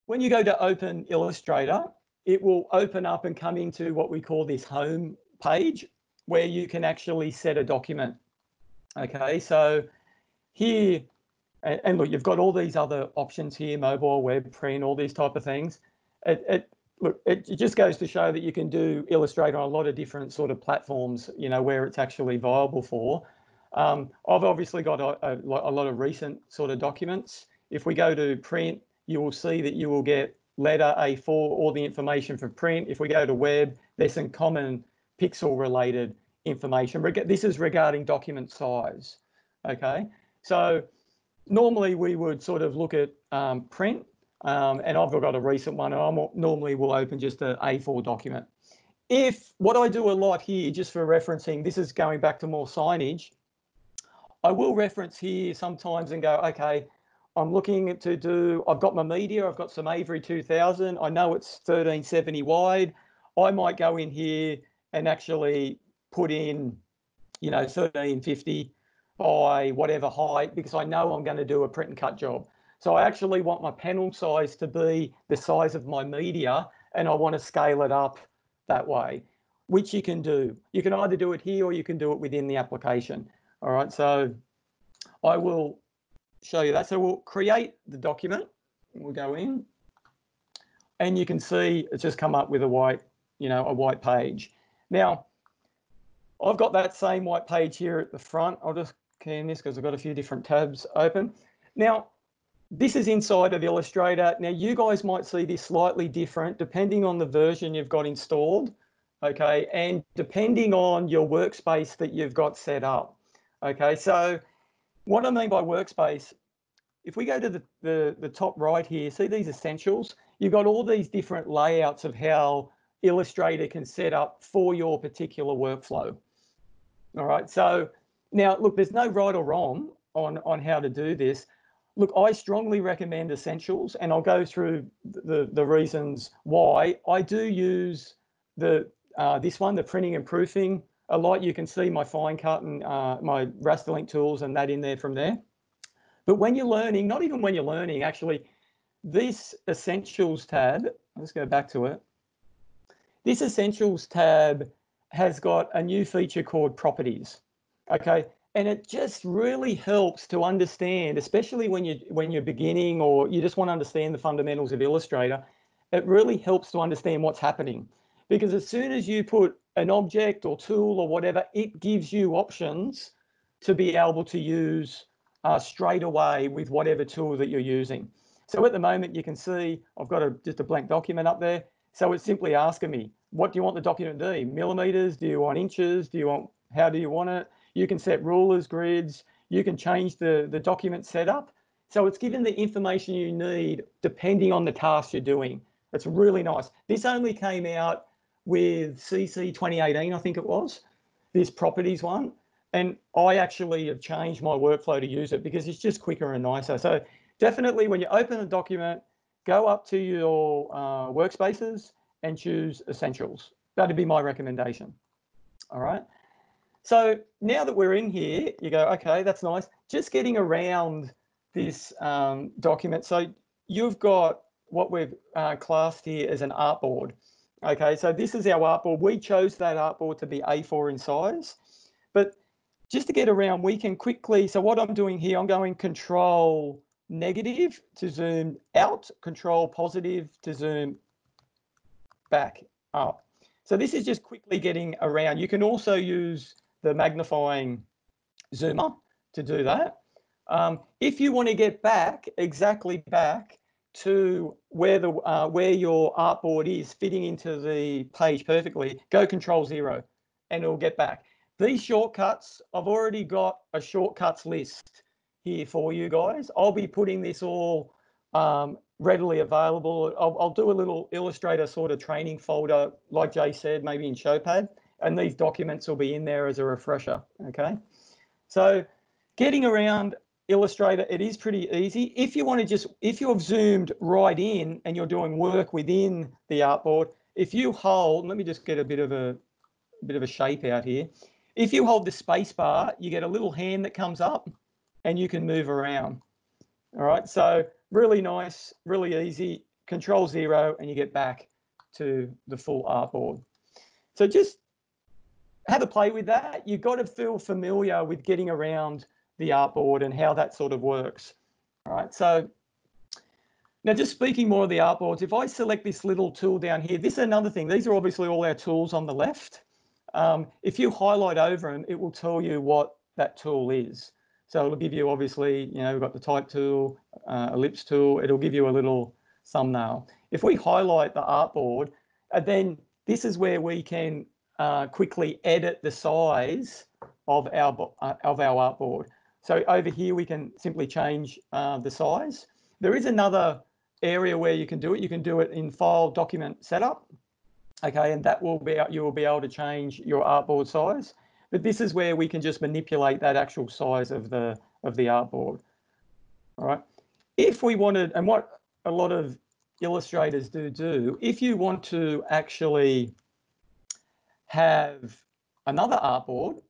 when you go to open Illustrator, it will open up and come into what we call this home page where you can actually set a document. Okay, so here, and look, you've got all these other options here, mobile, web, print, all these type of things. Look, it just goes to show that you can do Illustrator on a lot of different sort of platforms, you know, where it's actually viable for. I've obviously got a lot of recent sort of documents. If we go to print, you will see that you will get letter A4, all the information for print. If we go to web, there's some common pixel related information. This is regarding document size. Okay, so normally we would sort of look at print, and I've got a recent one, and I normally will open just an A4 document. If what I do a lot here, just for referencing, this is going back to more signage, I will reference here sometimes and go, okay, I'm looking to do, I've got my media, I've got some Avery 2000, I know it's 1370 wide. I might go in here and actually put in, you know, 1350 by whatever height, because I know I'm going to do a print and cut job. So I actually want my panel size to be the size of my media, and I want to scale it up that way, which you can do. You can either do it here or you can do it within the application. All right, so I will show you that. So we'll create the document. We'll go in, and you can see it's just come up with a white, you know, a white page. Now, I've got that same white page here at the front. I'll just key in this because I've got a few different tabs open. Now, this is inside of Illustrator. Now, you guys might see this slightly different depending on the version you've got installed, okay, and depending on your workspace that you've got set up. Okay, so what I mean by workspace, if we go to the top right here, see these essentials? You've got all these different layouts of how Illustrator can set up for your particular workflow. All right, so now look, there's no right or wrong on how to do this. Look, I strongly recommend essentials, and I'll go through the reasons why. I do use this one, the printing and proofing, a lot. You can see my fine cut and my raster tools and that in there from there. But when you're learning, not even when you're learning, actually, this Essentials tab, let's go back to it. This Essentials tab has got a new feature called Properties, okay? And it just really helps to understand, especially when you're beginning or you just want to understand the fundamentals of Illustrator, it really helps to understand what's happening. Because as soon as you put an object or tool or whatever, it gives you options to be able to use straight away with whatever tool that you're using. So at the moment, you can see I've got just a blank document up there. So it's simply asking me, what do you want the document to be? Millimeters? Do you want inches? How do you want it? You can set rulers, grids. You can change the document setup. So it's given the information you need depending on the task you're doing. It's really nice. This only came out with CC 2018, I think it was, this properties one. And I actually have changed my workflow to use it because it's just quicker and nicer. So definitely when you open a document, go up to your workspaces and choose Essentials. That'd be my recommendation. All right. So now that we're in here, you go, okay, that's nice. Just getting around this document. So you've got what we've classed here as an artboard. Okay, so this is our artboard. We chose that artboard to be A4 in size. But just to get around, we can quickly, so what I'm doing here, I'm going Control negative to zoom out, Control positive to zoom back up. So this is just quickly getting around. You can also use the magnifying zoomer to do that. If you want to get back, exactly back to where your artboard is fitting into the page perfectly, go Control 0 and it'll get back. These shortcuts, I've already got a shortcuts list here for you guys. I'll be putting this all readily available. I'll do a little Illustrator sort of training folder, like Jay said, maybe in Showpad, and these documents will be in there as a refresher, okay? So getting around Illustrator, it is pretty easy. If you want to if you've zoomed right in and you're doing work within the artboard, if you hold, let me just get a bit of a shape out here. If you hold the space bar, you get a little hand that comes up and you can move around. All right, so really nice, really easy. Control 0, and you get back to the full artboard. So just have a play with that. You've got to feel familiar with getting around the artboard and how that sort of works. All right, so now just speaking more of the artboards, if I select this little tool down here, this is another thing. These are obviously all our tools on the left. If you highlight over them, it will tell you what that tool is. So it'll give you, obviously, you know, we've got the type tool, ellipse tool. It'll give you a little thumbnail. If we highlight the artboard, then this is where we can quickly edit the size of our artboard. So over here, we can simply change the size. There is another area where you can do it. You can do it in File, Document, Setup. Okay, and that will be, you will be able to change your artboard size. But this is where we can just manipulate that actual size of the artboard. All right. If we wanted, and what a lot of illustrators do, if you want to actually have another artboard,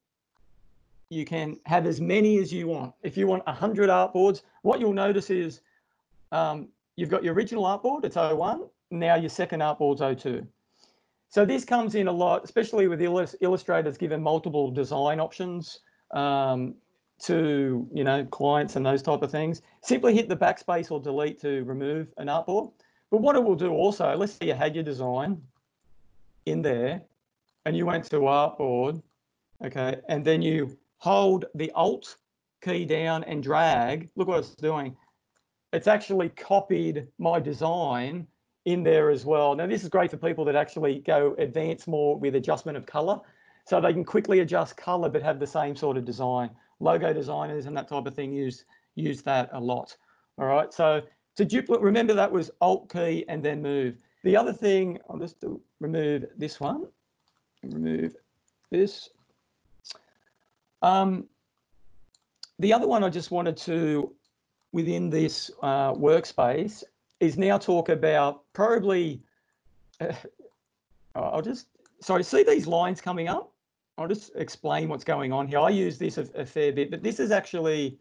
you can have as many as you want. If you want 100 artboards, what you'll notice is you've got your original artboard, it's 01, now your second artboard's 02. So this comes in a lot, especially with illustrators given multiple design options to, you know, clients and those type of things. Simply hit the backspace or delete to remove an artboard. But what it will do also, let's say you had your design in there and you went to artboard, okay, and then you hold the Alt key down and drag. Look what it's doing. It's actually copied my design in there as well. Now, this is great for people that actually go advanced more with adjustment of color. So they can quickly adjust color, but have the same sort of design. Logo designers and that type of thing use that a lot. All right, so to duplicate, remember that was Alt key and then move. The other thing, I'll just remove this one, remove this. The other one I just wanted to, within this workspace, is now talk about probably, see these lines coming up? I'll just explain what's going on here. I use this a fair bit, but this is actually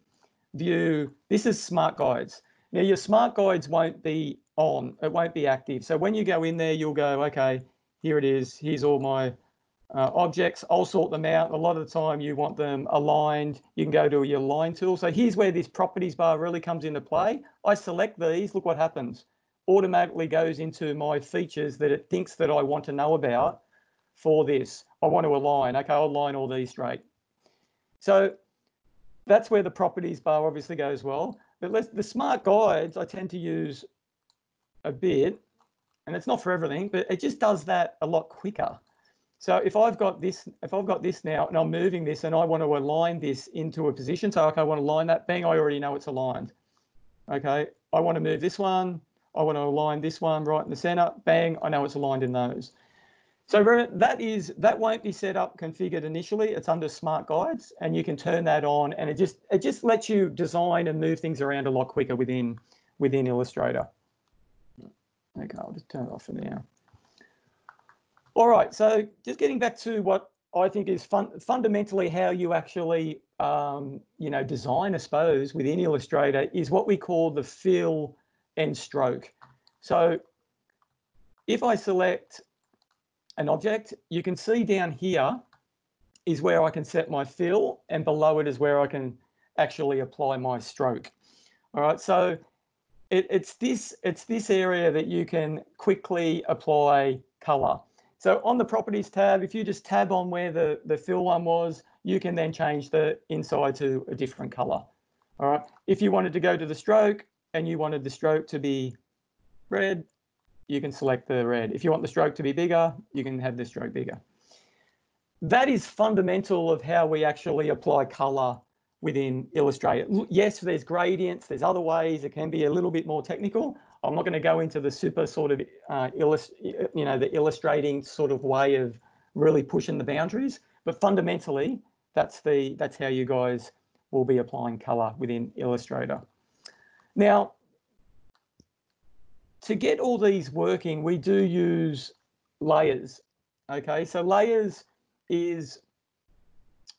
this is smart guides. Now your smart guides won't be on, it won't be active. So when you go in there, you'll go, okay, here it is, here's all my objects, I'll sort them out. A lot of the time you want them aligned. You can go to your line tool. So here's where this properties bar really comes into play. I select these, look what happens. Automatically goes into my features that it thinks that I want to know about for this. I want to align, okay, I'll align all these straight. So that's where the properties bar obviously goes well. But the smart guides I tend to use a bit, and it's not for everything, but it just does that a lot quicker. So if I've got this now and I'm moving this and I want to align this into a position, so okay, I want to align that, bang, I already know it's aligned. Okay, I want to move this one, I want to align this one right in the center, bang, I know it's aligned in those. So that won't be set up configured initially. It's under smart guides, and you can turn that on, and it just lets you design and move things around a lot quicker within Illustrator. Okay, I'll just turn it off for now. All right, so just getting back to what I think is fundamentally how you actually, you know, design, I suppose, within Illustrator is what we call the fill and stroke. So if I select an object, you can see down here is where I can set my fill, and below it is where I can actually apply my stroke. All right, so it's this area that you can quickly apply color. So on the properties tab, if you just tab on where the fill one was, you can then change the inside to a different color. All right. If you wanted to go to the stroke and you wanted the stroke to be red, you can select the red. If you want the stroke to be bigger, you can have the stroke bigger. That is fundamental of how we actually apply color within Illustrator. Yes, there's gradients, there's other ways. It can be a little bit more technical. I'm not going to go into the super sort of, the illustrating sort of way of really pushing the boundaries. But fundamentally, that's how you guys will be applying color within Illustrator. Now, to get all these working, we do use layers. Okay, so layers is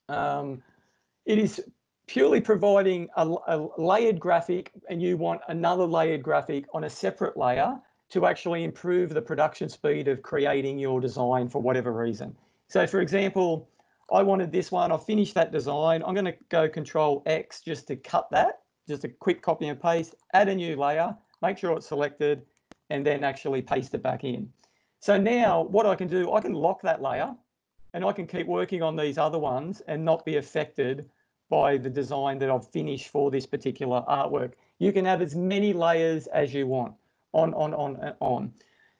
it is purely providing a layered graphic, and you want another layered graphic on a separate layer to actually improve the production speed of creating your design for whatever reason. So for example, I wanted this one, I finished that design. I'm going to go Control X just to cut that, just a quick copy and paste, add a new layer, make sure it's selected, and then actually paste it back in. So now what I can do, I can lock that layer and I can keep working on these other ones and not be affected by the design that I've finished for this particular artwork. You can have as many layers as you want, on.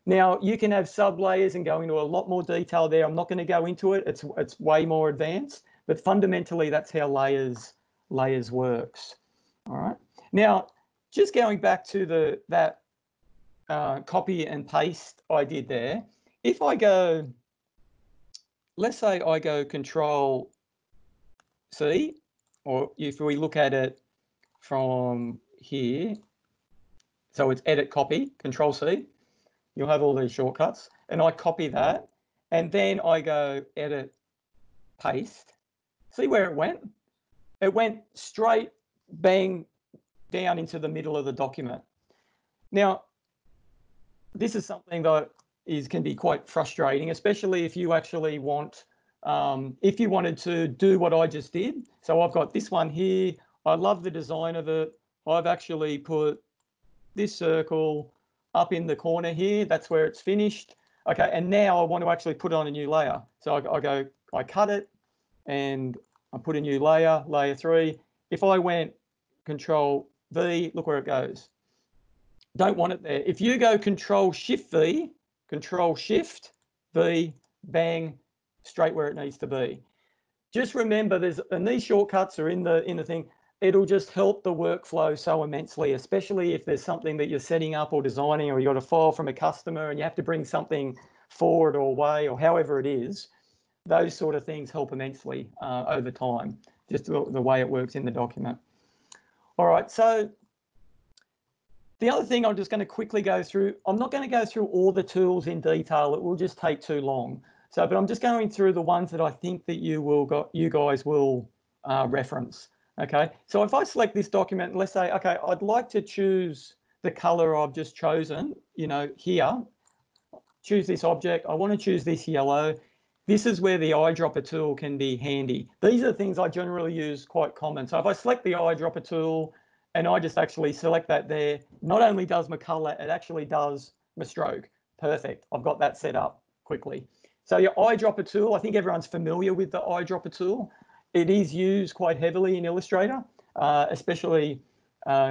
Now you can have sub layers and go into a lot more detail there. I'm not going to go into it. It's way more advanced, but fundamentally that's how layers works. All right. Now, just going back to that copy and paste I did there. If I go, let's say I go Control C, or if we look at it from here, so it's edit copy, Control C, you'll have all these shortcuts, and I copy that, and then I go edit paste. See where it went? It went straight bang down into the middle of the document. Now, this is something that can be quite frustrating, especially if you actually want, if you wanted to do what I just did. So I've got this one here. I love the design of it. I've actually put this circle up in the corner here. That's where it's finished. Okay, and now I want to actually put on a new layer. So I cut it and I put a new layer, layer 3. If I went Control V, look where it goes. Don't want it there. If you go Control Shift V, Control Shift V, bang, straight where it needs to be. Just remember, and these shortcuts are in the thing. It'll just help the workflow so immensely, especially if there's something that you're setting up or designing, or you got a file from a customer and you have to bring something forward or away, or however it is. Those sort of things help immensely over time, just the way it works in the document. All right, so the other thing I'm just going to quickly go through, I'm not going to go through all the tools in detail. It will just take too long. So, but I'm just going through the ones that I think that you guys will reference. Okay, so if I select this document, let's say, okay, I'd like to choose the color I've just chosen, you know, here, choose this object. I want to choose this yellow. This is where the eyedropper tool can be handy. These are the things I generally use quite common. So if I select the eyedropper tool and I just actually select that there, not only does my color, it actually does my stroke. Perfect. I've got that set up quickly. So your eyedropper tool, I think everyone's familiar with the eyedropper tool. It is used quite heavily in Illustrator, especially,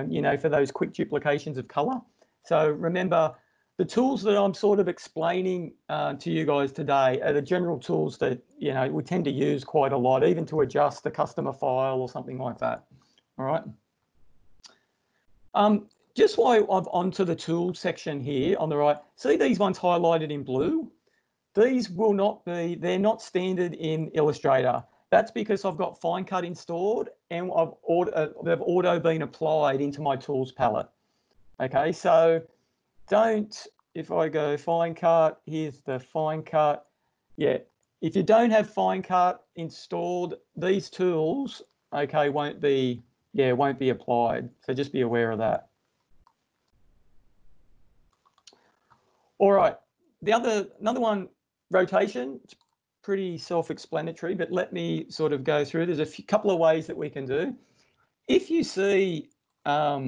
you know, for those quick duplications of color. So remember, the tools that I'm sort of explaining to you guys today are the general tools that, you know, we tend to use quite a lot, even to adjust the customer file or something like that. All right. Just while I'm onto the tool section here on the right, see these ones highlighted in blue? These will not be, they're not standard in Illustrator. That's because I've got Fine Cut installed and they've auto been applied into my tools palette. Okay, so if I go Fine Cut, here's the Fine Cut. Yeah, if you don't have Fine Cut installed, these tools, okay, won't be applied. So just be aware of that. All right, another one, rotation. It's pretty self-explanatory, but let me sort of go through. There's a couple of ways that we can do. If you see a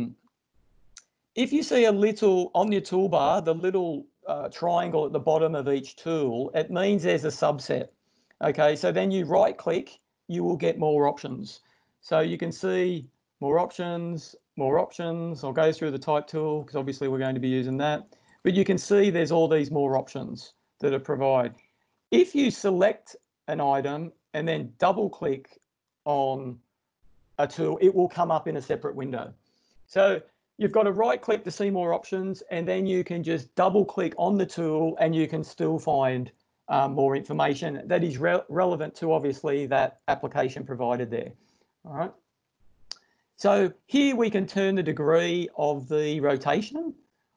little on your toolbar, the little triangle at the bottom of each tool, it means there's a subset. Okay, so then you right click, you will get more options. So you can see more options, more options. I'll go through the type tool because obviously we're going to be using that. But you can see there's all these more options that are provided. If you select an item and then double click on a tool, it will come up in a separate window. So you've got to right click to see more options, and then you can just double click on the tool and you can still find more information that is relevant to obviously that application provided there. All right. So here we can turn the degree of the rotation.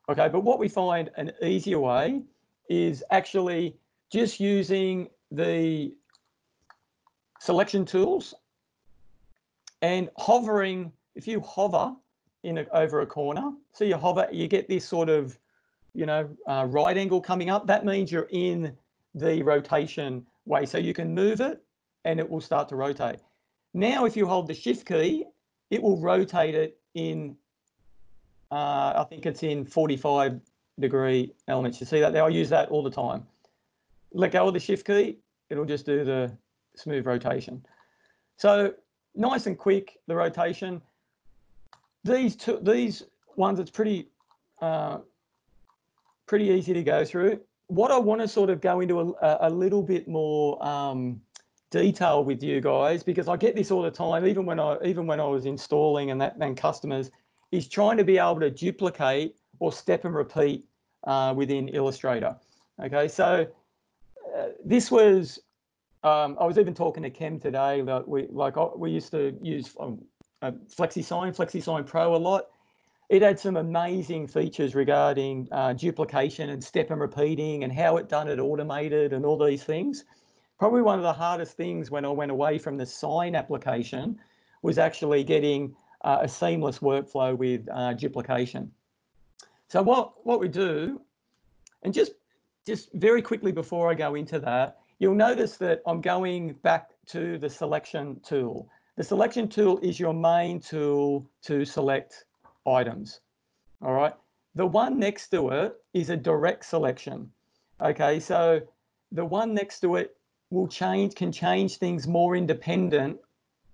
Okay, but what we find an easier way is actually just using the selection tools and hovering. If you hover over a corner, so you hover, you get this sort of right angle coming up, that means you're in the rotation way. So you can move it and it will start to rotate. Now, if you hold the shift key, it will rotate it in, I think it's in 45-degree elements. You see that there? I use that all the time. Let go of the shift key, it'll just do the smooth rotation. So nice and quick, the rotation. These ones, it's pretty easy to go through. What I want to sort of go into a little bit more detail with you guys, because I get this all the time, even when I was installing and customers, is trying to be able to duplicate or step and repeat within Illustrator. Okay, so this was, I was even talking to Kem today, that we used to use FlexiSign Pro a lot. It had some amazing features regarding duplication and step and repeating and how it done it automated and all these things. Probably one of the hardest things when I went away from the sign application was actually getting a seamless workflow with duplication. So what we do, and just very quickly before I go into that, you'll notice that I'm going back to the selection tool. The selection tool is your main tool to select items. All right. The one next to it is a direct selection. Okay, so the one next to it can change things more independent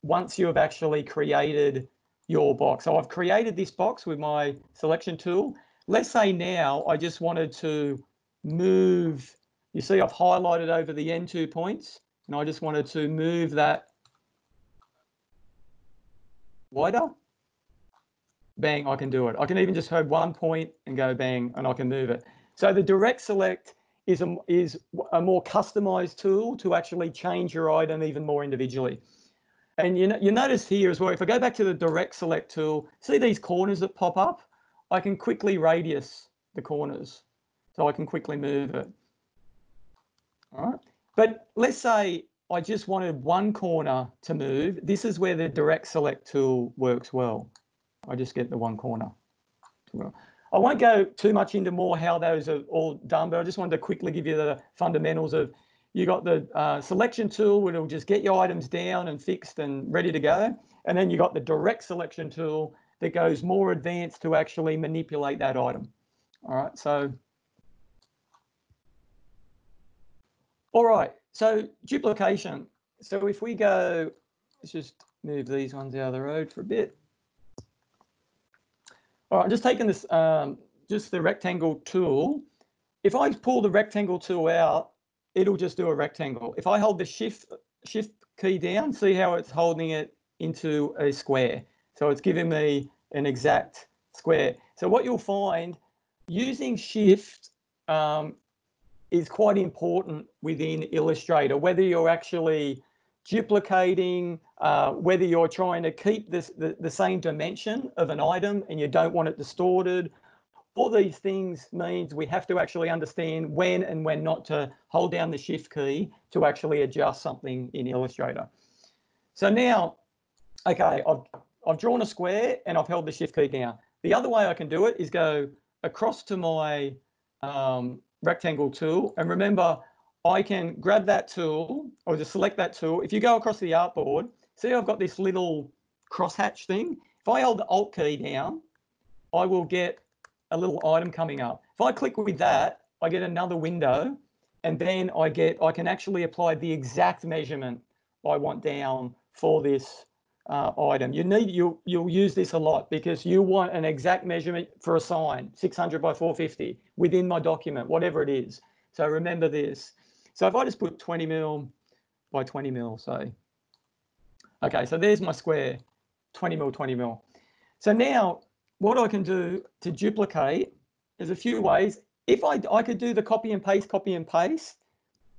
once you have actually created your box. So I've created this box with my selection tool. Let's say now I just wanted to move, you see I've highlighted over the end 2 points, and I just wanted to move that wider. Bang, I can do it. I can even just hold 1 point and go bang, and I can move it. So the direct select is a more customized tool to actually change your item even more individually. And you notice here as well, if I go back to the direct select tool, see these corners that pop up? I can quickly radius the corners, so I can quickly move it. All right. But let's say I just wanted one corner to move. This is where the direct select tool works well. I just get the one corner. I won't go too much into more how those are all done, but I just wanted to quickly give you the fundamentals of, you got the selection tool, which will just get your items down and fixed and ready to go. And then you got the direct selection tool that goes more advanced to actually manipulate that item. All right, so. All right, so duplication. So if we go, let's just move these ones out of the road for a bit. All right, I'm just taking this, just the rectangle tool. If I pull the rectangle tool out, it'll just do a rectangle. If I hold the shift key down, see how it's holding it into a square. So it's giving me an exact square. So what you'll find, using shift is quite important within Illustrator, whether you're actually duplicating, whether you're trying to keep the same dimension of an item and you don't want it distorted. All these things means we have to actually understand when and when not to hold down the shift key to actually adjust something in Illustrator. So now, okay, I've drawn a square and I've held the shift key down. The other way I can do it is go across to my rectangle tool, and remember, I can grab that tool or just select that tool. If you go across the artboard, see I've got this little crosshatch thing. If I hold the Alt key down, I will get a little item coming up. If I click with that, I get another window, and then I can actually apply the exact measurement I want down for this item. You'll use this a lot because you want an exact measurement for a sign, 600 by 450 within my document, whatever it is. So remember this. So if I just put 20 mil by 20 mil, say, okay, so there's my square, 20 mil, 20 mil. So now what I can do to duplicate, there's a few ways. If I could do the copy and paste,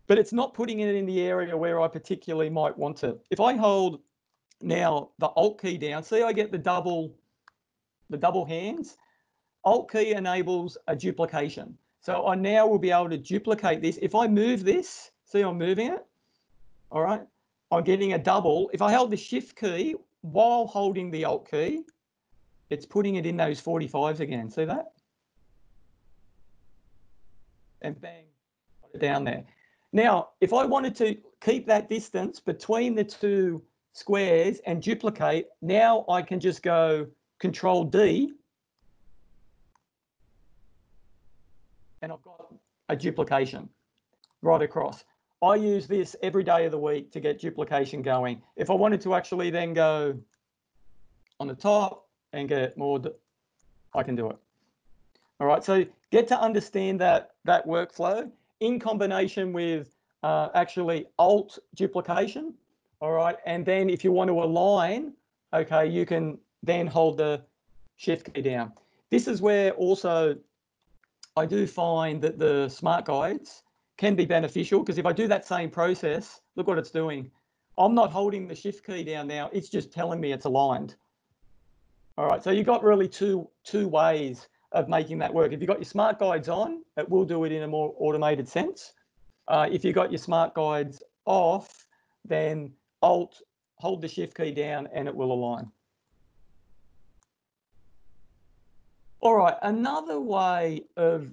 but it's not putting it in the area where I particularly might want it. If I hold now the Alt key down, see I get the double hands. Alt key enables a duplication. So I now will be able to duplicate this. If I move this, see I'm moving it, all right? I'm getting a double. If I hold the shift key while holding the Alt key, it's putting it in those 45s again, see that? and bang, put it down there. Now, if I wanted to keep that distance between the two squares and duplicate, now I can just go Control D, and I've got a duplication right across. I use this every day of the week to get duplication going. If I wanted to actually then go on the top and get more, I can do it. All right, so get to understand that workflow in combination with actually Alt duplication. All right, and then if you want to align, okay, you can then hold the Shift key down. This is where also I do find that the smart guides can be beneficial, because if I do that same process, look what it's doing. I'm not holding the Shift key down now, it's just telling me it's aligned. All right, so you've got really two ways of making that work. If you've got your smart guides on, it will do it in a more automated sense. If you've got your smart guides off, then Alt, hold the Shift key down and it will align. All right, another way of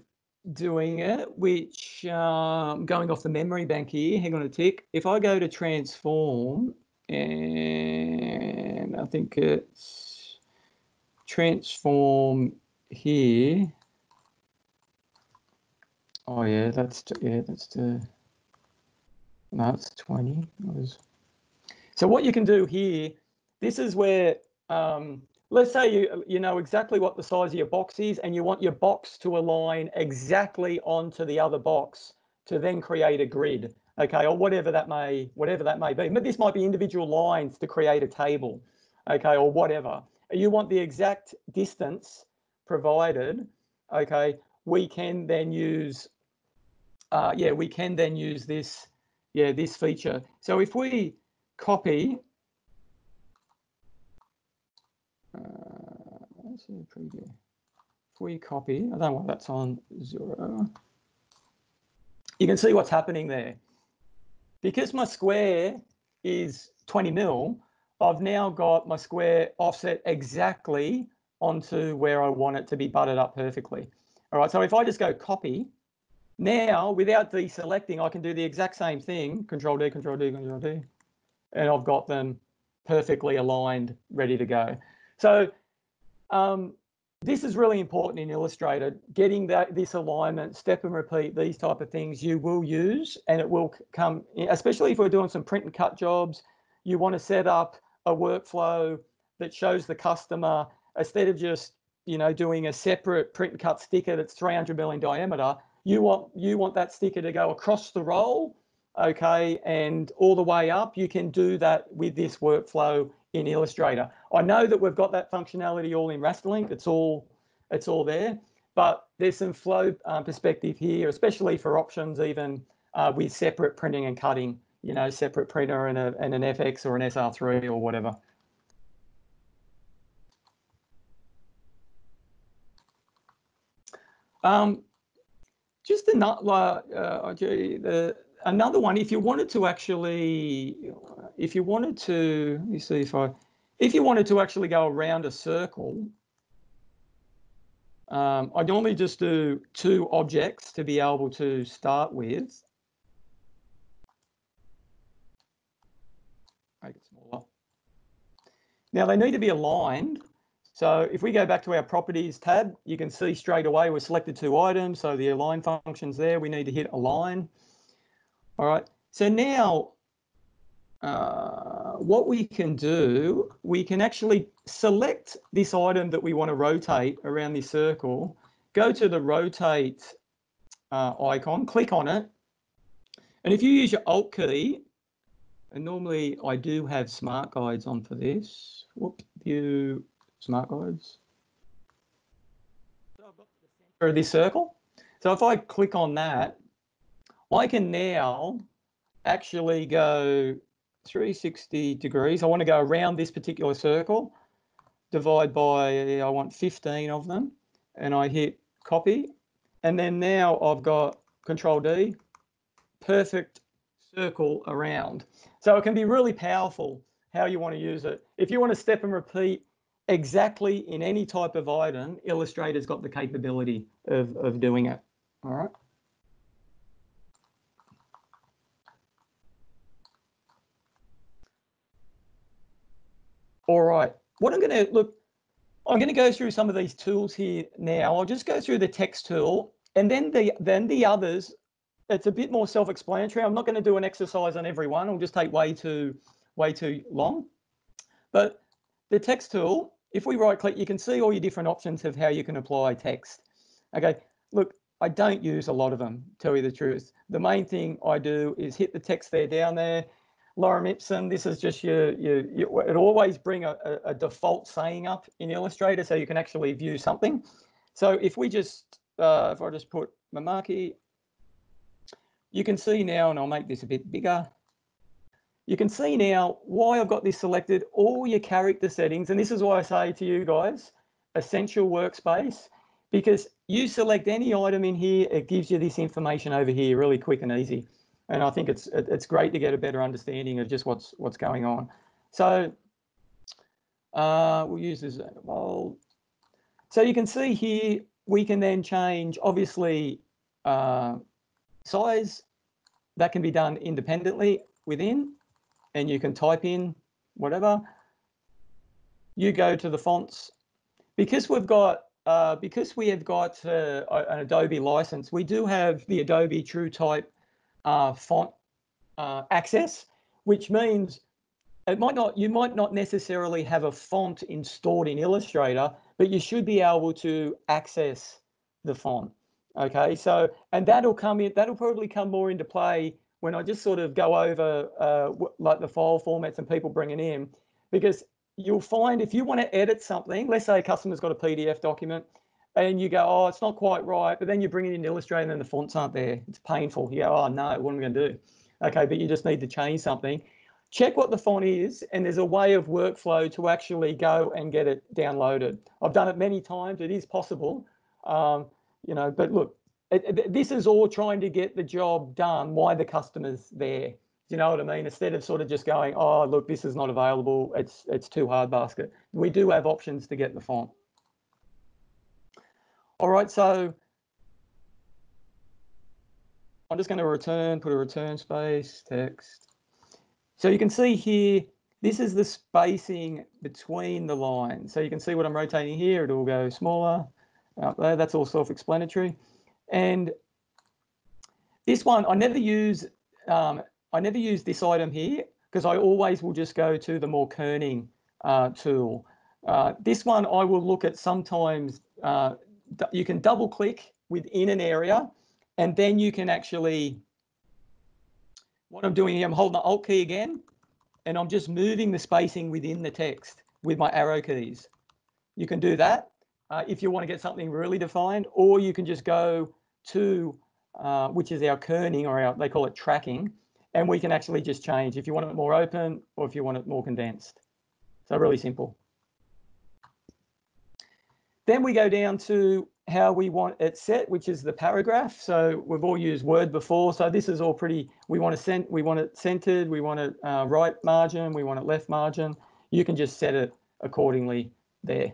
doing it, which going off the memory bank here, hang on a tick. If I go to transform, and I think it's transform here. Oh yeah, that's the, no, it's 20. So what you can do here, this is where, let's say you know exactly what the size of your box is, and you want your box to align exactly onto the other box to then create a grid, okay, or whatever that may be. But this might be individual lines to create a table, okay, or whatever. You want the exact distance provided, okay. We can then use, this, this feature. So if we copy. Let's see the preview. If we copy, I don't know why that's on 0. You can see what's happening there. Because my square is 20 mil, I've now got my square offset exactly onto where I want it to be butted up perfectly. All right, so if I just go copy, now without deselecting, I can do the exact same thing, Control D, Control D, Control D, and I've got them perfectly aligned, ready to go. So this is really important in Illustrator, getting this alignment, step and repeat, these type of things you will use, and it will come, especially if we're doing some print and cut jobs. You want to set up a workflow that shows the customer, instead of just, you know, doing a separate print and cut sticker that's 300 mil in diameter, you want that sticker to go across the roll, okay, and all the way up. You can do that with this workflow in Illustrator. I know that we've got that functionality all in Rasterlink. It's all there, but there's some flow perspective here, especially for options, even with separate printing and cutting. You know, separate printer and an FX or an SR3 or whatever. Just another one. If you wanted to actually, let me see if you wanted to actually go around a circle, I normally just do 2 objects to be able to start with. Make it smaller. Now they need to be aligned. So if we go back to our properties tab, you can see straight away we're selected 2 items. So the align function's there. We need to hit align. All right. So now what we can do, we can actually select this item that we want to rotate around this circle, go to the rotate icon, click on it. And if you use your Alt key, and normally I do have smart guides on for this. Whoop, view smart guides. So I've got the center of this circle. So if I click on that, I can now actually go 360 degrees. I want to go around this particular circle, divide by, I want 15 of them, and I hit copy. And then now I've got Control D, perfect circle around. So it can be really powerful how you want to use it. If you want to step and repeat exactly in any type of item, Illustrator's got the capability of doing it. All right. what I'm going to look, I'm going to go through some of these tools here now. I'll just go through the text tool, and then the others. It's a bit more self-explanatory. I'm not going to do an exercise on every one. It'll just take way too long. But the text tool, if we right click, you can see all your different options of how you can apply text. Okay, look, I don't use a lot of them, tell you the truth. The main thing I do is hit the text there down there. Lorem ipsum, this is just it always bring a default saying up in Illustrator so you can actually view something. So if we just, if I just put Mamaki, you can see now, and I'll make this a bit bigger. You can see now why I've got this selected, all your character settings. And this is why I say to you guys, essential workspace, because you select any item in here, it gives you this information over here really quick and easy. And I think it's great to get a better understanding of just what's going on. So we'll use this bold. So you can see here, we can then change, obviously, size. That can be done independently within, and you can type in whatever. You go to the fonts. Because we have got an Adobe license, we do have the Adobe TrueType font access, which means you might not necessarily have a font installed in Illustrator, but you should be able to access the font. Okay, so, and that'll probably come more into play when I just sort of go over like the file formats and people bring it in, because you'll find if you want to edit something, let's say a customer's got a PDF document and you go, oh, it's not quite right, but then you bring it in Illustrator and the fonts aren't there. It's painful. You go, oh no, what am I going to do? Okay, but you just need to change something. Check what the font is, and there's a way of workflow to actually go and get it downloaded. I've done it many times. It is possible, you know, but look, this is all trying to get the job done while the customer's there. Do you know what I mean? Instead of sort of just going, oh, look, this is not available. It's too hard basket. We do have options to get the font. All right, so I'm just going to put a return space, text. So you can see here, this is the spacing between the lines. So you can see what I'm rotating here. It will go smaller out there. That's all self-explanatory. And this one, I never use this item here because I always will just go to the more kerning tool. This one I will look at sometimes. You can double click within an area, and then you can actually, what I'm doing here, I'm holding the Alt key again, and I'm just moving the spacing within the text with my arrow keys. You can do that if you want to get something really defined, or you can just go to, which is our kerning, or they call it tracking, and we can actually just change if you want it more open or if you want it more condensed. So really simple. Then we go down to how we want it set, which is the paragraph. So we've all used Word before. So this is all pretty, we want it centered, we want it right margin, we want it left margin. You can just set it accordingly there.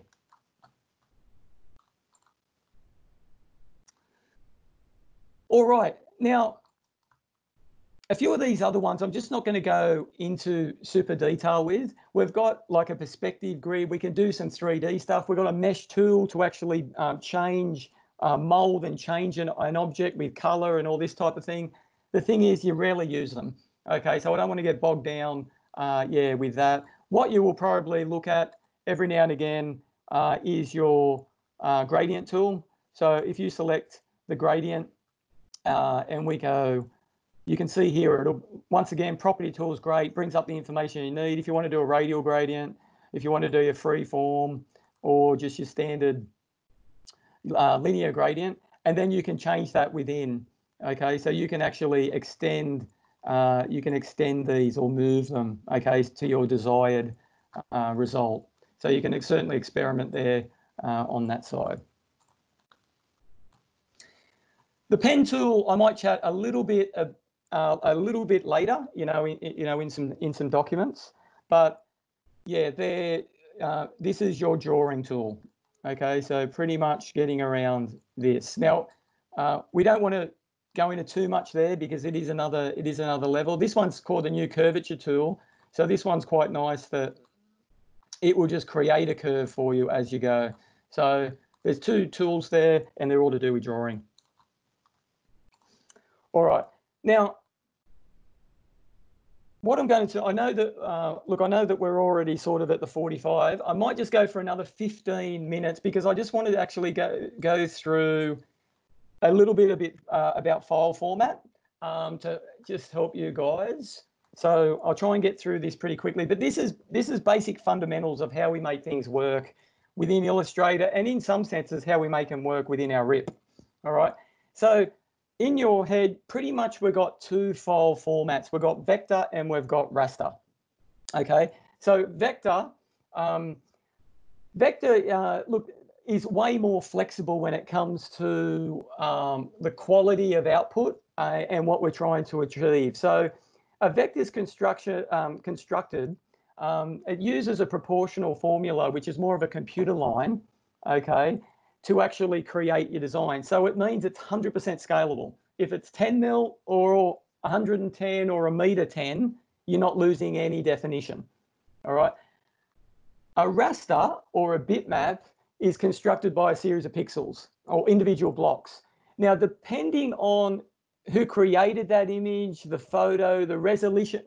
All right, now, a few of these other ones, I'm just not going to go into super detail with. We've got like a perspective grid. We can do some 3D stuff. We've got a mesh tool to actually change, mold and change an object with color and all this type of thing. The thing is, you rarely use them. Okay, so I don't want to get bogged down, with that. What you will probably look at every now and again is your gradient tool. So if you select the gradient and we go, you can see here, it'll, once again, property tool is great, brings up the information you need. If you want to do a radial gradient, if you want to do your free form or just your standard linear gradient, and then you can change that within. Okay, so you can actually extend, these or move them, okay, to your desired result. So you can certainly experiment there on that side. The pen tool, I might chat a little bit later, in some documents, but yeah, this is your drawing tool. Okay, so pretty much getting around this. Now, we don't want to go into too much there because it is another level. This one's called the new curvature tool. So this one's quite nice for it will just create a curve for you as you go. So there's two tools there, and they're all to do with drawing. All right, now what I'm going to, I know that, look, I know that we're already sort of at the 45. I might just go for another 15 minutes because I just wanted to actually go through a little bit about file format to just help you guys. So I'll try and get through this pretty quickly, but this is basic fundamentals of how we make things work within Illustrator, and in some senses how we make them work within our RIP. All right, so in your head, pretty much we've got two file formats. We've got vector and we've got raster. Okay, so vector, look, is way more flexible when it comes to the quality of output and what we're trying to achieve. So a vector is constructed, it uses a proportional formula, which is more of a computer line, okay, to actually create your design. So it means it's 100% scalable. If it's 10 mil or 110 or a meter 10, you're not losing any definition. All right. A raster or a bitmap is constructed by a series of pixels or individual blocks. Now, depending on who created that image, the photo, the resolution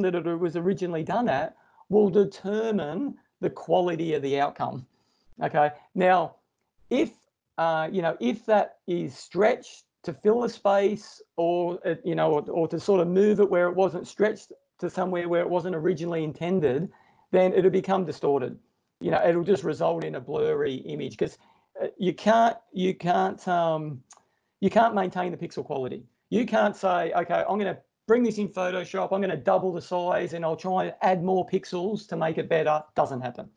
that it was originally done at, will determine the quality of the outcome. Okay. Now, if if that is stretched to fill a space, or or to sort of move it where it wasn't stretched to somewhere where it wasn't originally intended, then it'll become distorted. It'll just result in a blurry image because you can't maintain the pixel quality. You can't say, okay, I'm going to bring this in Photoshop, I'm going to double the size, and I'll try and add more pixels to make it better. Doesn't happen.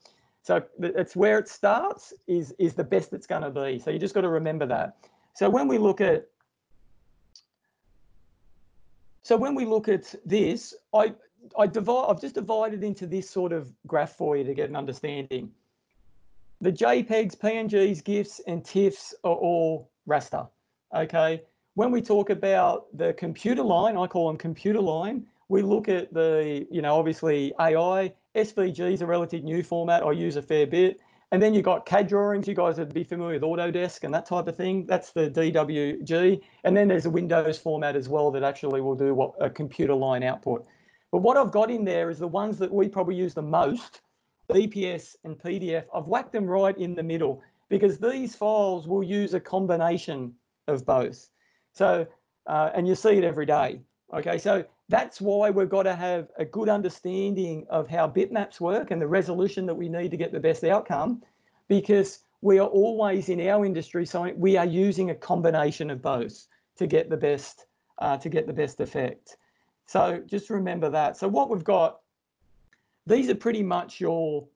So it's where it starts is the best it's going to be. So you just got to remember that. So when we look at this, I've just divided into this sort of graph for you to get an understanding. The JPEGs, PNGs, GIFs, and TIFFs are all raster. Okay. When we talk about the computer line, I call them computer line. We look at the, obviously AI. SVG is a relative new format I use a fair bit. And then you've got CAD drawings. You guys would be familiar with Autodesk and that type of thing. That's the DWG. And then there's a Windows format as well that actually will do a computer line output. But what I've got in there is the ones that we probably use the most, EPS and PDF. I've whacked them right in the middle because these files will use a combination of both. So, and you see it every day. Okay, so that's why we've got to have a good understanding of how bitmaps work and the resolution that we need to get the best outcome, because we are always in our industry, so we are using a combination of both to get the best effect. So just remember that. So what we've got, these are pretty much your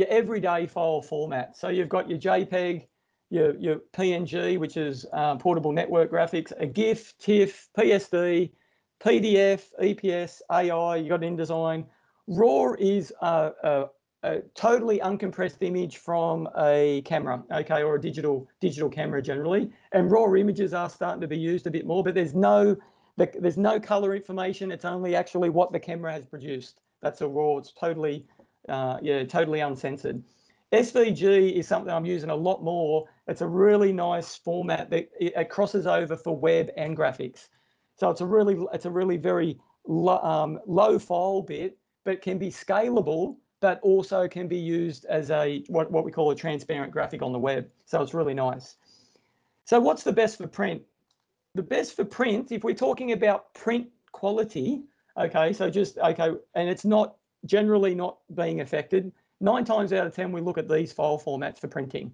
everyday file format. So you've got your JPEG, your PNG, which is portable network graphics, a GIF, TIFF, PSD, PDF, EPS, AI, you got InDesign. RAW is a totally uncompressed image from a camera, okay, or a digital camera generally. And RAW images are starting to be used a bit more, but there's no color information. It's only actually what the camera has produced. That's a RAW. It's totally, totally uncensored. SVG is something I'm using a lot more. It's a really nice format that it crosses over for web and graphics. So it's a really very low file bit, but can be scalable, but also can be used as what we call a transparent graphic on the web. So it's really nice. So what's the best for print? The best for print, if we're talking about print quality, okay, so and it's not generally not being affected. 9 times out of 10, we look at these file formats for printing.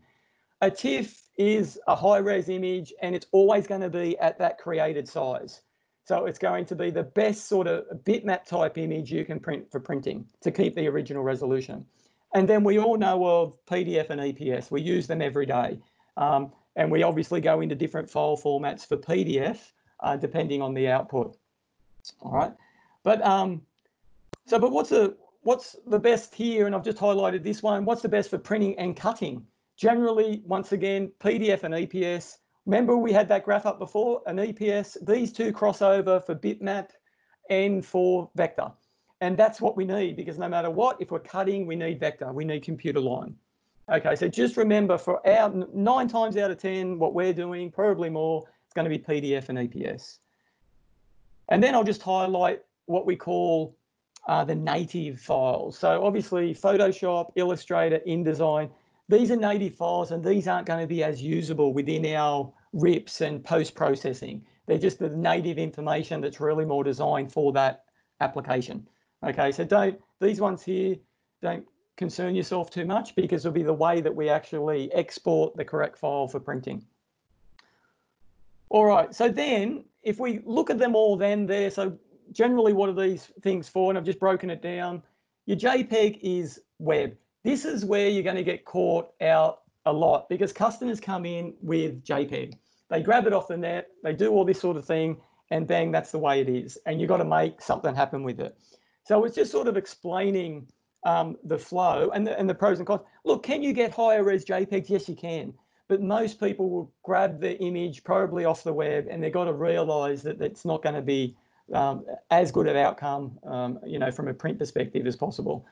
A TIFF is a high-res image, and it's always going to be at that created size. So it's going to be the best sort of bitmap type image you can print for printing to keep the original resolution. And then we all know of PDF and EPS. We use them every day. And we obviously go into different file formats for PDF, depending on the output. All right. But but what's the best here? And I've just highlighted this one. What's the best for printing and cutting? Generally, once again, PDF and EPS. Remember we had that graph up before, an EPS. These two cross over for bitmap and for vector. And that's what we need, because no matter what, if we're cutting, we need vector, we need computer line. Okay, so just remember, for our 9 times out of 10, what we're doing, probably more, it's going to be PDF and EPS. And then I'll just highlight what we call the native files. So obviously Photoshop, Illustrator, InDesign, these are native files, and these aren't going to be as usable within our RIPs and post-processing. They're just the native information that's really more designed for that application. Okay, so these ones here, don't concern yourself too much, because it'll be the way that we actually export the correct file for printing. All right, so then if we look at them all then there, so generally what are these things for? And I've just broken it down. Your JPEG is web. This is where you're going to get caught out a lot, because customers come in with JPEG. They grab it off the net, they do all this sort of thing, and bang, that's the way it is. And you've got to make something happen with it. So it's just sort of explaining the flow and the pros and cons. Look, can you get higher res JPEGs? Yes, you can. But most people will grab the image probably off the web, and they've got to realize that it's not going to be as good an outcome, from a print perspective as possible.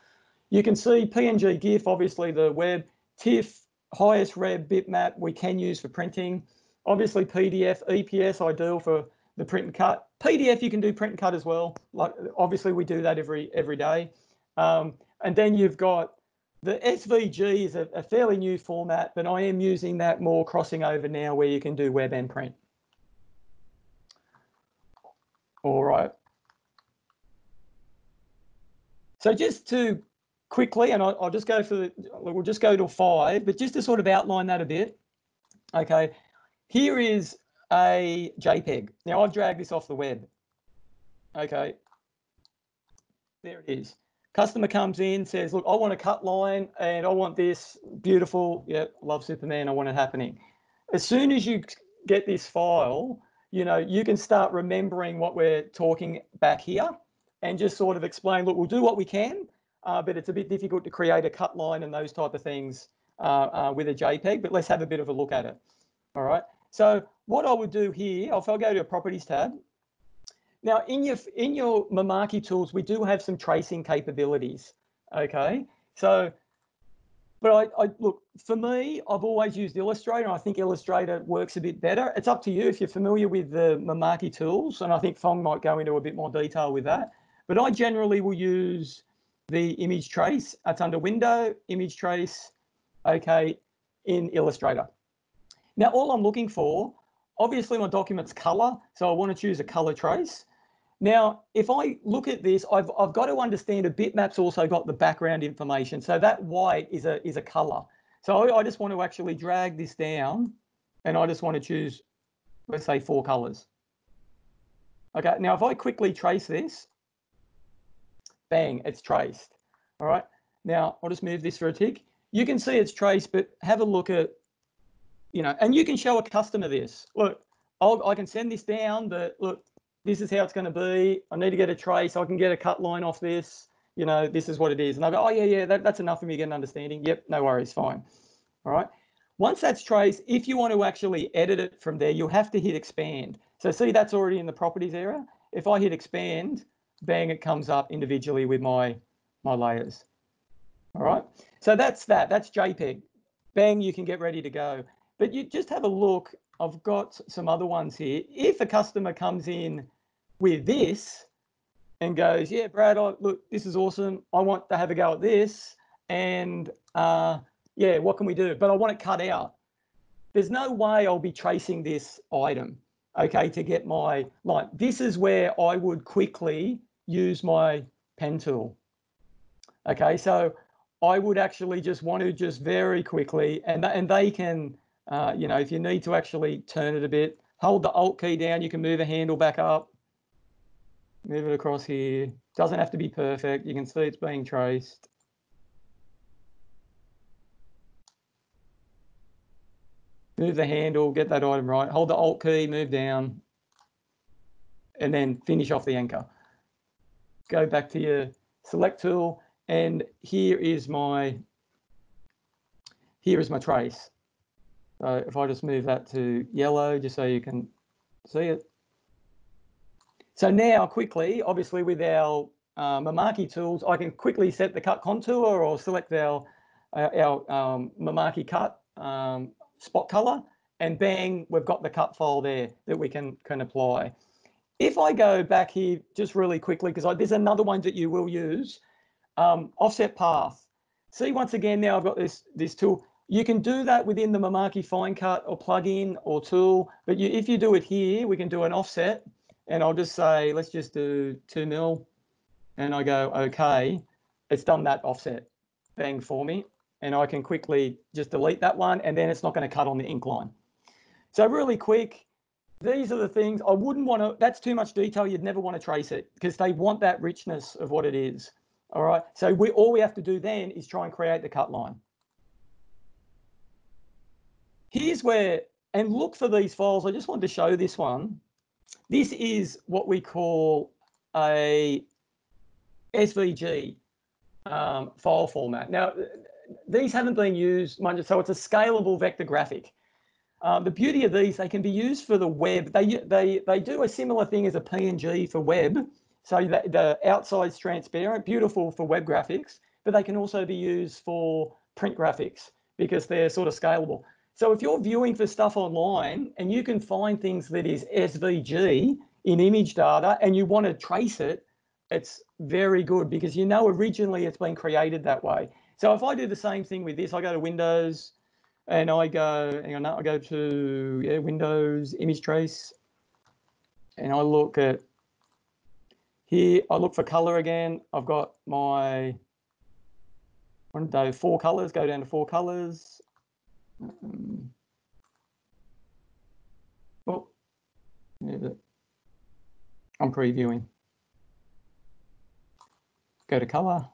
You can see PNG, GIF, obviously the web, TIFF, highest rev bitmap we can use for printing. Obviously PDF, EPS, ideal for the print and cut. PDF, you can do print and cut as well. Like, obviously we do that every day. And then you've got the SVG is a fairly new format, but I am using that more, crossing over now where you can do web and print. All right. So just to quickly, and I'll just go we'll just go to 5, but just to sort of outline that a bit. Okay, here is a JPEG. Now I've dragged this off the web. Okay, there it is. Customer comes in, says, look, I want a cut line and I want this beautiful, yeah, love Superman, I want it happening. As soon as you get this file, you can start remembering what we're talking back here and just sort of explain, look, we'll do what we can, but it's a bit difficult to create a cut line and those type of things with a JPEG, but let's have a bit of a look at it. All right. So what I would do here, if I go to a properties tab, now in your Mamaki tools, we do have some tracing capabilities. Okay. So, but I look, for me, I've always used Illustrator, and I think Illustrator works a bit better. It's up to you if you're familiar with the Mamaki tools, and I think Fong might go into a bit more detail with that. But I generally will use the image trace. It's under Window, Image Trace, okay, in Illustrator. Now, all I'm looking for, obviously my document's color, so I want to choose a color trace. Now, if I look at this, I've got to understand a bitmap's also got the background information. So that white is a color. So I just want to actually drag this down, and I just want to choose, let's say, 4 colors. Okay, now if I quickly trace this, bang, it's traced. All right, now I'll just move this for a tick. You can see it's traced, but have a look at, and you can show a customer this. Look, I can send this down, but look, this is how it's going to be. I need to get a trace. I can get a cut line off this. This is what it is. And they'll go, oh, yeah, that's enough for me to get an understanding. Yep, no worries, fine. All right. Once that's traced, if you want to actually edit it from there, you'll have to hit expand. So see, that's already in the properties area. If I hit expand, bang, it comes up individually with my layers. All right. So that's that. That's JPEG. Bang, you can get ready to go. But you just have a look. I've got some other ones here. If a customer comes in with this and goes, yeah, Brad, look, this is awesome. I want to have a go at this. And yeah, what can we do? But I want it cut out. There's no way I'll be tracing this item, okay, to get my line. This is where I would quickly use my pen tool. Okay, so I would actually just want to just very quickly, and they can, if you need to actually turn it a bit, hold the Alt key down, you can move a handle back up, move it across here. Doesn't have to be perfect. You can see it's being traced. Move the handle, get that item right, hold the Alt key, move down, and then finish off the anchor. Go back to your select tool, and here is my trace. So if I just move that to yellow, just so you can see it. So now quickly, obviously with our Mamaki tools, I can quickly set the cut contour or select our Mamaki cut spot color, and bang, we've got the cut file there that we can apply. If I go back here just really quickly, because there's another one that you will use, offset path. See, once again, now I've got this tool. You can do that within the Mamaki Fine Cut or plugin or tool, but if you do it here, we can do an offset, and I'll just say, let's just do 2 mil, and I go, okay, it's done that offset, bang, for me, and I can quickly just delete that one, and then it's not going to cut on the ink line. So really quick, these are the things I wouldn't want to, that's too much detail. You'd never want to trace it because they want that richness of what it is. All right. So all we have to do then is try and create the cut line. Here's where, and look for these files. I just wanted to show this one. This is what we call a SVG file format. Now, these haven't been used much, so it's a scalable vector graphic. The beauty of these, they can be used for the web. They do a similar thing as a PNG for web. So the outside's transparent, beautiful for web graphics, but they can also be used for print graphics because they're sort of scalable. So if you're viewing for stuff online and you can find things that is SVG in image data and you want to trace it, it's very good because you know originally it's been created that way. So if I do the same thing with this, I go to Windows and I go, hang on, I go to Windows, Image Trace, and I look at here, I look for color again. I've got my, one of those 4 colors, go down to 4 colors. Oh, I'm previewing. Go to color.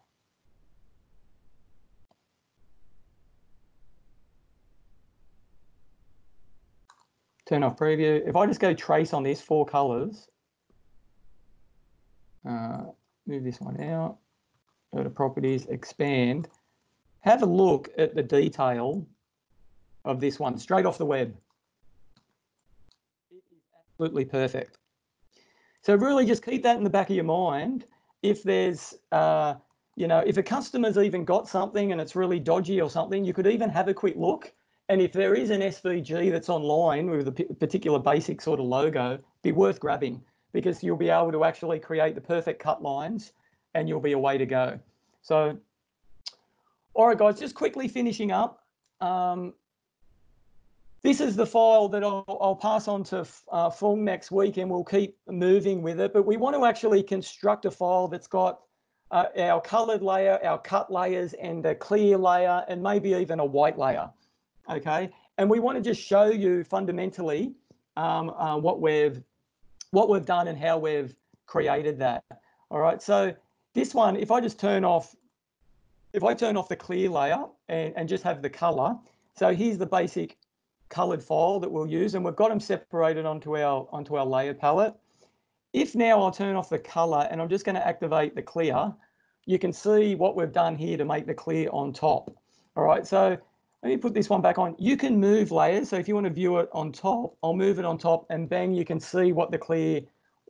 Turn off preview. If I just go trace on this 4 colors, move this one out, go to properties, expand, have a look at the detail of this one straight off the web. It is absolutely perfect. So really just keep that in the back of your mind. If there's, if a customer's even got something and it's really dodgy or something, you could even have a quick look. And if there is an SVG that's online with a particular basic sort of logo, be worth grabbing because you'll be able to actually create the perfect cut lines and you'll be away to go. So, all right, guys, just quickly finishing up. This is the file that I'll pass on to Fung next week and we'll keep moving with it. But we want to actually construct a file that's got our colored layer, our cut layers, and a clear layer, and maybe even a white layer. Okay, and we want to just show you fundamentally what we've done and how we've created that. All right, so this one, if I turn off the clear layer and just have the color, so here's the basic colored file that we'll use, and we've got them separated onto our layer palette. If now I'll turn off the color and I'm just going to activate the clear, you can see what we've done here to make the clear on top. All right, so let me put this one back on. You can move layers. So if you want to view it on top, I'll move it on top and bang, you can see what the clear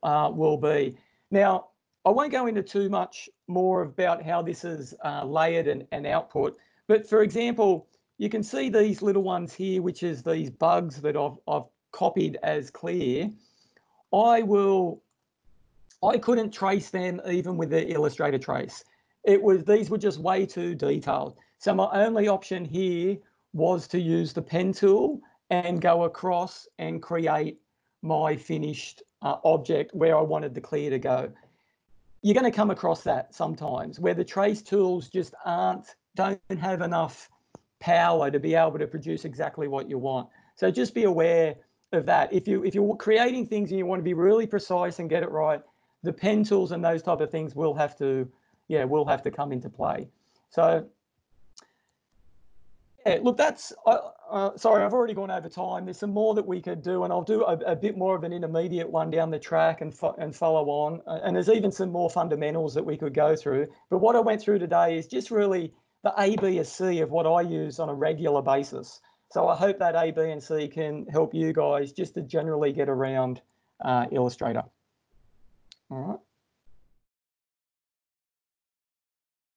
will be. Now, I won't go into too much more about how this is layered and output. But for example, you can see these little ones here, which is these bugs that I've copied as clear. I couldn't trace them even with the Illustrator trace. These were just way too detailed. So my only option here was to use the pen tool and go across and create my finished object where I wanted the clear to go. You're going to come across that sometimes where the trace tools just don't have enough power to be able to produce exactly what you want. So just be aware of that. If you're creating things and you want to be really precise and get it right, the pen tools and those type of things will have to come into play. So yeah, look, that's, sorry, I've already gone over time. There's some more that we could do, and I'll do a bit more of an intermediate one down the track and follow on. And there's even some more fundamentals that we could go through. But what I went through today is just really the A, B, and C of what I use on a regular basis. So I hope that A, B, and C can help you guys just to generally get around Illustrator. All right.